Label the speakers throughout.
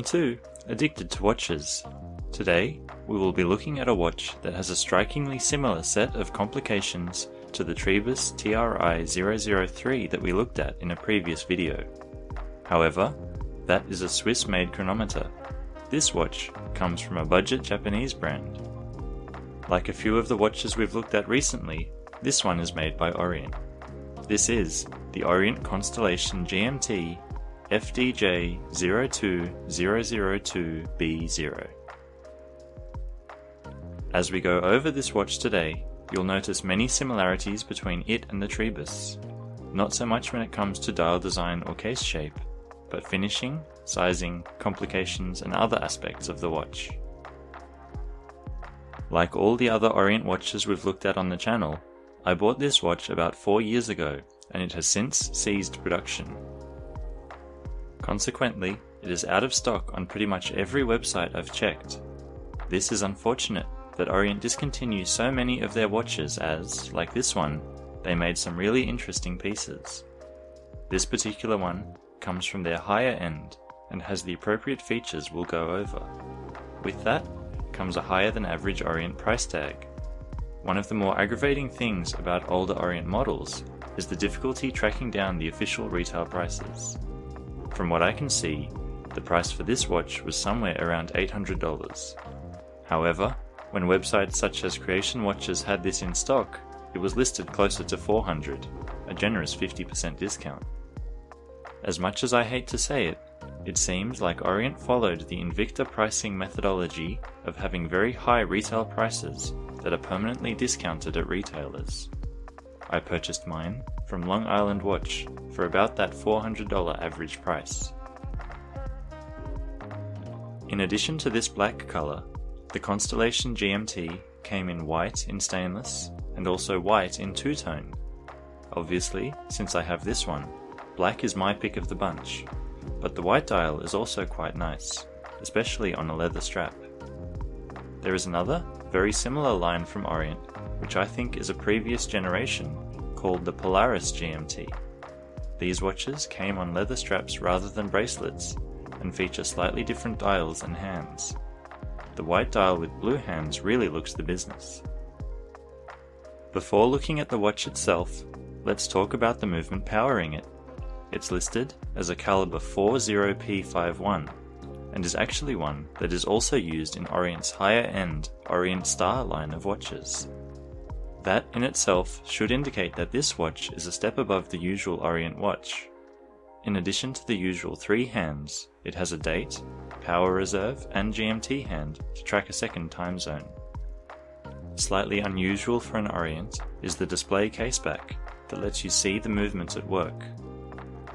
Speaker 1: too, addicted to watches. Today, we will be looking at a watch that has a strikingly similar set of complications to the Trebus TRI003 that we looked at in a previous video. However, that is a Swiss-made chronometer. This watch comes from a budget Japanese brand. Like a few of the watches we've looked at recently, this one is made by Orient. This is the Orient Constellation GMT FDJ02002B0. As we go over this watch today, you'll notice many similarities between it and the Trebus. Not so much when it comes to dial design or case shape, but finishing, sizing, complications and other aspects of the watch. Like all the other Orient watches we've looked at on the channel, I bought this watch about 4 years ago and it has since ceased production. Consequently, it is out of stock on pretty much every website I've checked. This is unfortunate that Orient discontinues so many of their watches as, like this one, they made some really interesting pieces. This particular one comes from their higher end and has the appropriate features we'll go over. With that comes a higher than average Orient price tag. One of the more aggravating things about older Orient models is the difficulty tracking down the official retail prices. From what I can see, the price for this watch was somewhere around $800. However, when websites such as Creation Watches had this in stock, it was listed closer to $400, a generous 50% discount. As much as I hate to say it, it seems like Orient followed the Invicta pricing methodology of having very high retail prices that are permanently discounted at retailers. I purchased mine from Long Island Watch for about that $400 average price. In addition to this black color, the Constellation GMT came in white in stainless and also white in two-tone. Obviously, since I have this one, black is my pick of the bunch, but the white dial is also quite nice, especially on a leather strap. There is another, very similar line from Orient, which I think is a previous generation, called the Polaris GMT. These watches came on leather straps rather than bracelets, and feature slightly different dials and hands. The white dial with blue hands really looks the business. Before looking at the watch itself, let's talk about the movement powering it. It's listed as a caliber 40P51 and is actually one that is also used in Orient's higher end Orient Star line of watches. That in itself should indicate that this watch is a step above the usual Orient watch. In addition to the usual 3 hands, it has a date, power reserve and GMT hand to track a second time zone. Slightly unusual for an Orient is the display caseback that lets you see the movements at work.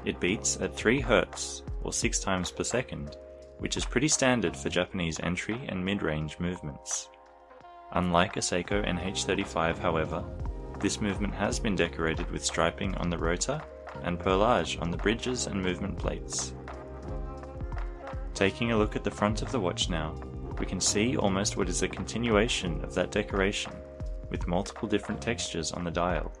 Speaker 1: It beats at 3 Hz or 6 times per second, which is pretty standard for Japanese entry and mid-range movements. Unlike a Seiko NH35 however, this movement has been decorated with striping on the rotor and perlage on the bridges and movement plates. Taking a look at the front of the watch now, we can see almost what is a continuation of that decoration, with multiple different textures on the dial.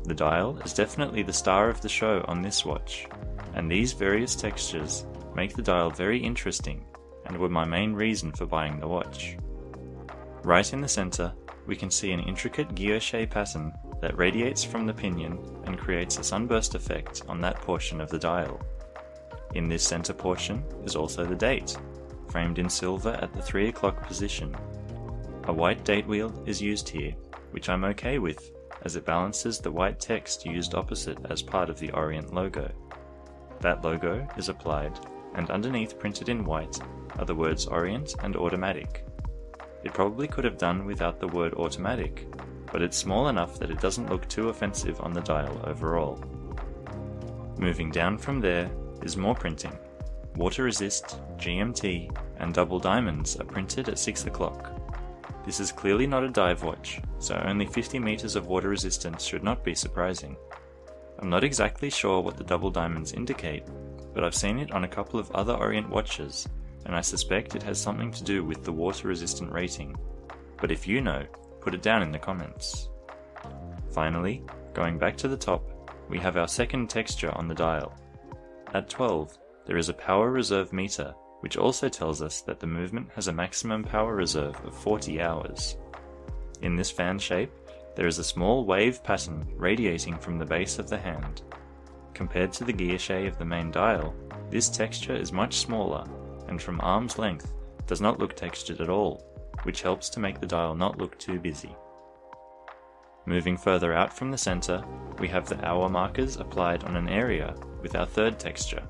Speaker 1: The dial is definitely the star of the show on this watch, and these various textures make the dial very interesting and were my main reason for buying the watch. Right in the center, we can see an intricate guilloche pattern that radiates from the pinion and creates a sunburst effect on that portion of the dial. In this center portion is also the date, framed in silver at the 3 o'clock position. A white date wheel is used here, which I'm okay with, as it balances the white text used opposite as part of the Orient logo. That logo is applied, and underneath printed in white are the words Orient and Automatic. It probably could have done without the word Automatic, but it's small enough that it doesn't look too offensive on the dial overall. Moving down from there is more printing. Water resist, GMT, and double diamonds are printed at 6 o'clock. This is clearly not a dive watch, so only 50 meters of water resistance should not be surprising. I'm not exactly sure what the double diamonds indicate, but I've seen it on a couple of other Orient watches, and I suspect it has something to do with the water resistant rating. But if you know, put it down in the comments. Finally, going back to the top, we have our second texture on the dial. At 12, there is a power reserve meter which also tells us that the movement has a maximum power reserve of 40 hours. In this fan shape, there is a small wave pattern radiating from the base of the hand. Compared to the guilloche of the main dial, this texture is much smaller, and from arm's length does not look textured at all, which helps to make the dial not look too busy. Moving further out from the center, we have the hour markers applied on an area with our third texture.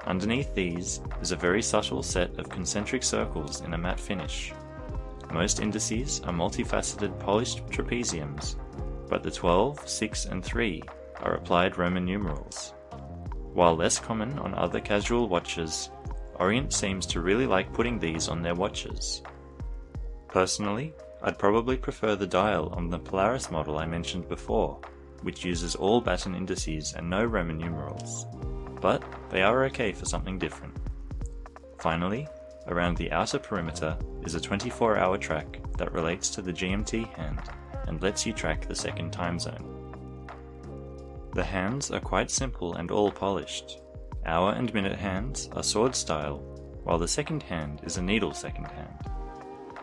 Speaker 1: Underneath these is a very subtle set of concentric circles in a matte finish. Most indices are multifaceted polished trapeziums, but the 12, 6 and 3 are applied Roman numerals. While less common on other casual watches, Orient seems to really like putting these on their watches. Personally, I'd probably prefer the dial on the Polaris model I mentioned before, which uses all batten indices and no Roman numerals, but they are okay for something different. Finally, around the outer perimeter is a 24-hour track that relates to the GMT hand and lets you track the second time zone. The hands are quite simple and all polished. Hour and minute hands are sword style, while the second hand is a needle second hand.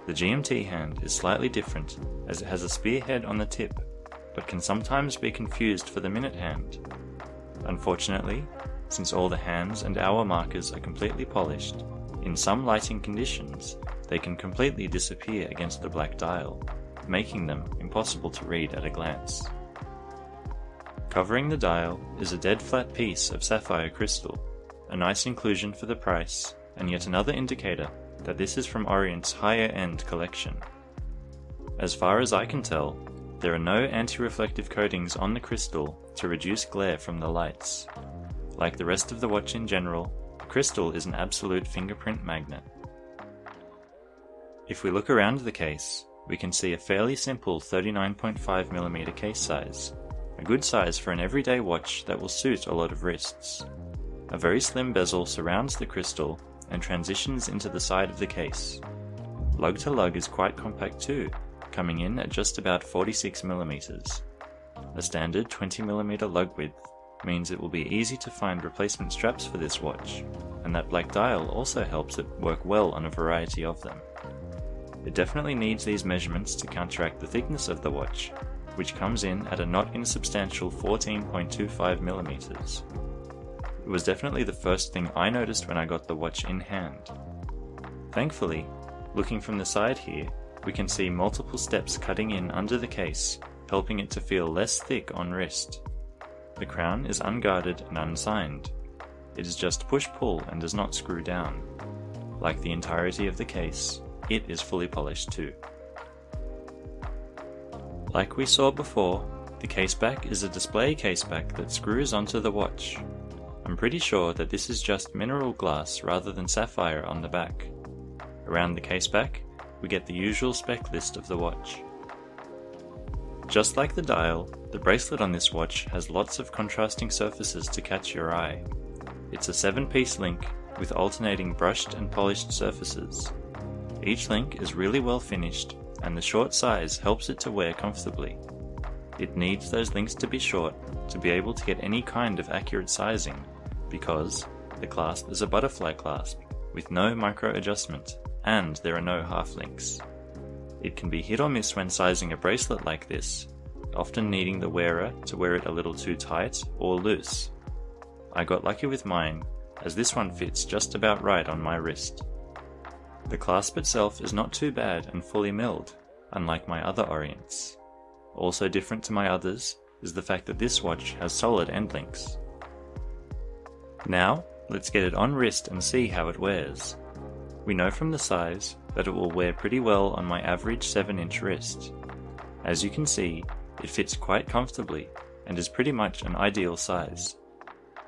Speaker 1: The GMT hand is slightly different as it has a spearhead on the tip, but can sometimes be confused for the minute hand. Unfortunately, since all the hands and hour markers are completely polished, in some lighting conditions they can completely disappear against the black dial, making them impossible to read at a glance. Covering the dial is a dead flat piece of sapphire crystal, a nice inclusion for the price, and yet another indicator that this is from Orient's higher-end collection. As far as I can tell, there are no anti-reflective coatings on the crystal to reduce glare from the lights. Like the rest of the watch in general, the crystal is an absolute fingerprint magnet. If we look around the case, we can see a fairly simple 39.5mm case size, a good size for an everyday watch that will suit a lot of wrists. A very slim bezel surrounds the crystal and transitions into the side of the case. Lug to lug is quite compact too, coming in at just about 46mm. A standard 20mm lug width means it will be easy to find replacement straps for this watch, and that black dial also helps it work well on a variety of them. It definitely needs these measurements to counteract the thickness of the watch, which comes in at a not insubstantial 14.25mm. It was definitely the first thing I noticed when I got the watch in hand. Thankfully, looking from the side here, we can see multiple steps cutting in under the case, helping it to feel less thick on wrist. The crown is unguarded and unsigned. It is just push-pull and does not screw down. Like the entirety of the case, it is fully polished too. Like we saw before, the caseback is a display caseback that screws onto the watch. I'm pretty sure that this is just mineral glass rather than sapphire on the back. Around the caseback, we get the usual spec list of the watch. Just like the dial, the bracelet on this watch has lots of contrasting surfaces to catch your eye. It's a 7-piece link with alternating brushed and polished surfaces. Each link is really well finished, and the short size helps it to wear comfortably. It needs those links to be short to be able to get any kind of accurate sizing, because the clasp is a butterfly clasp with no micro adjustment, and there are no half links. It can be hit or miss when sizing a bracelet like this, often needing the wearer to wear it a little too tight or loose. I got lucky with mine, as this one fits just about right on my wrist. The clasp itself is not too bad and fully milled, unlike my other Orients. Also different to my others is the fact that this watch has solid end links. Now, let's get it on wrist and see how it wears. We know from the size that it will wear pretty well on my average 7-inch wrist. As you can see, it fits quite comfortably and is pretty much an ideal size.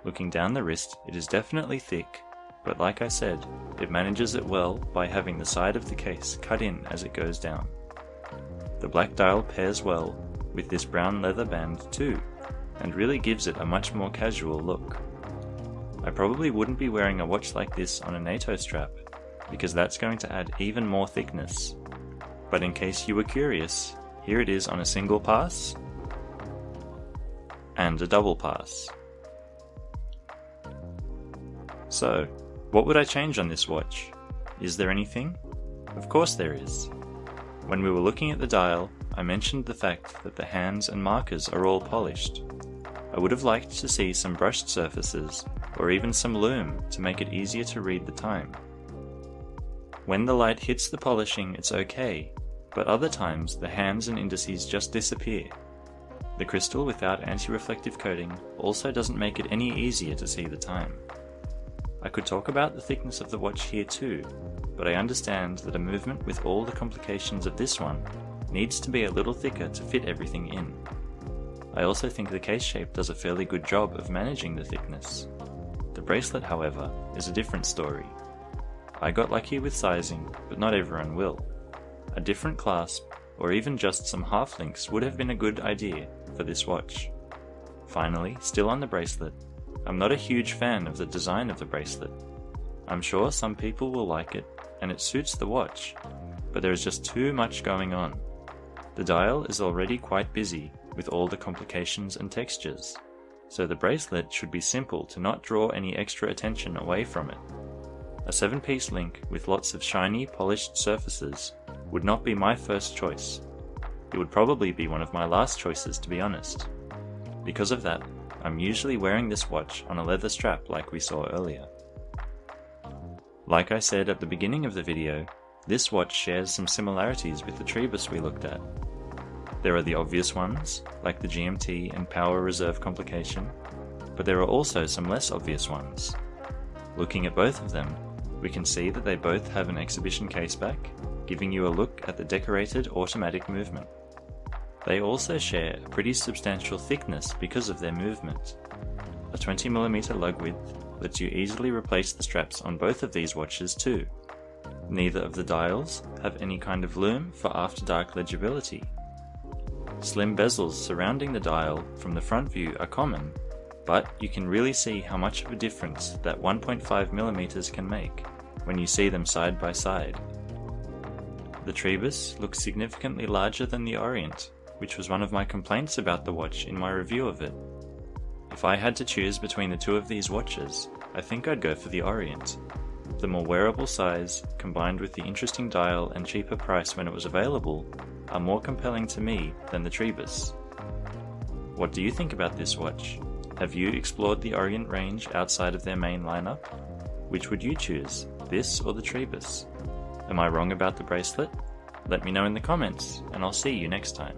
Speaker 1: Looking down the wrist, it is definitely thick, but like I said, it manages it well by having the side of the case cut in as it goes down. The black dial pairs well with this brown leather band too, and really gives it a much more casual look. I probably wouldn't be wearing a watch like this on a NATO strap, because that's going to add even more thickness. But in case you were curious, here it is on a single pass and a double pass. So, What would I change on this watch? Is there anything? Of course there is. When we were looking at the dial, I mentioned the fact that the hands and markers are all polished. I would have liked to see some brushed surfaces, or even some lume to make it easier to read the time. When the light hits the polishing, it's okay, but other times the hands and indices just disappear. The crystal without anti-reflective coating also doesn't make it any easier to see the time. I could talk about the thickness of the watch here too, but I understand that a movement with all the complications of this one needs to be a little thicker to fit everything in. I also think the case shape does a fairly good job of managing the thickness. The bracelet, however, is a different story. I got lucky with sizing, but not everyone will. A different clasp, or even just some half links would have been a good idea for this watch. Finally, still on the bracelet, I'm not a huge fan of the design of the bracelet. I'm sure some people will like it, and it suits the watch, but there is just too much going on. The dial is already quite busy with all the complications and textures, so the bracelet should be simple to not draw any extra attention away from it. A 7-piece link with lots of shiny, polished surfaces would not be my first choice. It would probably be one of my last choices, to be honest. Because of that, I'm usually wearing this watch on a leather strap like we saw earlier. Like I said at the beginning of the video, this watch shares some similarities with the Trebus we looked at. There are the obvious ones, like the GMT and power reserve complication, but there are also some less obvious ones. Looking at both of them, we can see that they both have an exhibition caseback, giving you a look at the decorated automatic movement. They also share a pretty substantial thickness because of their movement. A 20mm lug width lets you easily replace the straps on both of these watches too. Neither of the dials have any kind of lume for after dark legibility. Slim bezels surrounding the dial from the front view are common, but you can really see how much of a difference that 1.5mm can make when you see them side by side. The Trebus looks significantly larger than the Orient, which was one of my complaints about the watch in my review of it. If I had to choose between the two of these watches, I think I'd go for the Orient. The more wearable size, combined with the interesting dial and cheaper price when it was available, are more compelling to me than the Trebus. What do you think about this watch? Have you explored the Orient range outside of their main lineup? Which would you choose, this or the Trebus? Am I wrong about the bracelet? Let me know in the comments, and I'll see you next time.